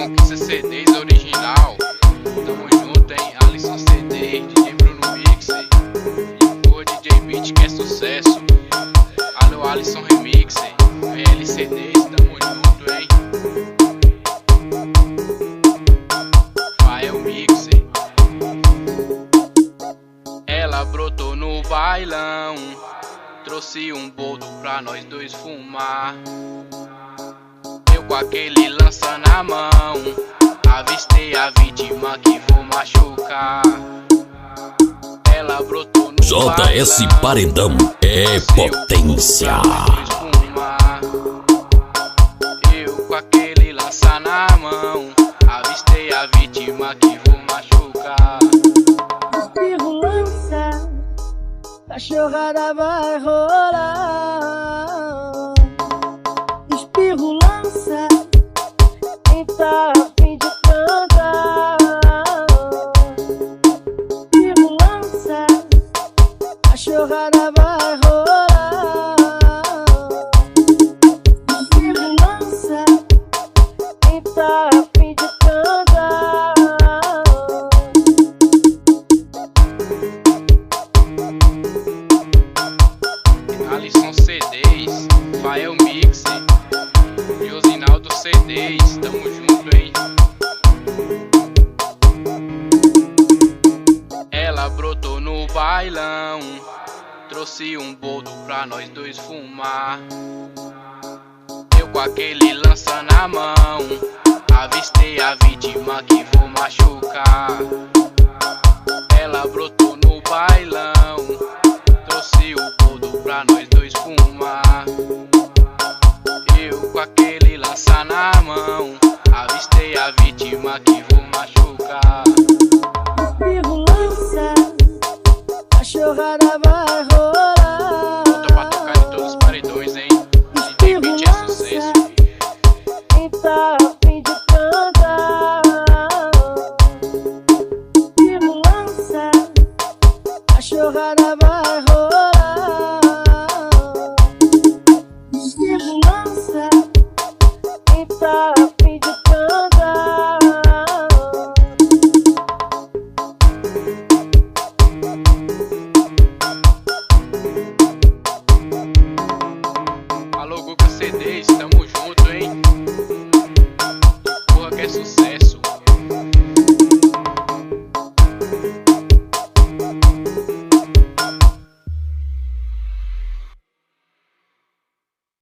Conquista CDs original. Tamo junto, hein? Alisson CD, DJ Bruno Mixer. O DJ Beat que é sucesso. Alô Alisson Remixer. LCDs, tamo junto, hein? Fael Mixer. Ela brotou no bailão, trouxe um boldo pra nós dois fumar. Eu com aquele lança na mão, avistei a vítima que vou machucar. Ela brotou no JS bailão, Paredão é potência. Eu com aquele lança na mão, avistei a vítima que vou machucar. Espirro lança, cachorrada vai rolar. Espirro lança, quem tá a fim de cantar. Espirro lança, cachorrada vai rolar. Espirro lança, quem tá a fim de cantar. Alisson CDs, Fael Mixer, Josinaldo CDs, tamo junto, hein? Ela brotou no bailão, trouxe um boldo pra nós dois fumar. Eu com aquele lança na mão, avistei a vítima que vou machucar. Ela brotou no bailão, trouxe o boldo pra nós dois fumar. Eu com aquele lança na mão, avistei a vítima que vou machucar. Espirro lança, cachorrada vai rolar. Botou pra tocar em todos os paredões, hein? DJ Beat é sucesso. Quem tá a fim de cantar. Espirro lança, cachorrada vai rolar. Espirro lança, quem tá a fim de cantar. Alô Google CDs, tamo junto.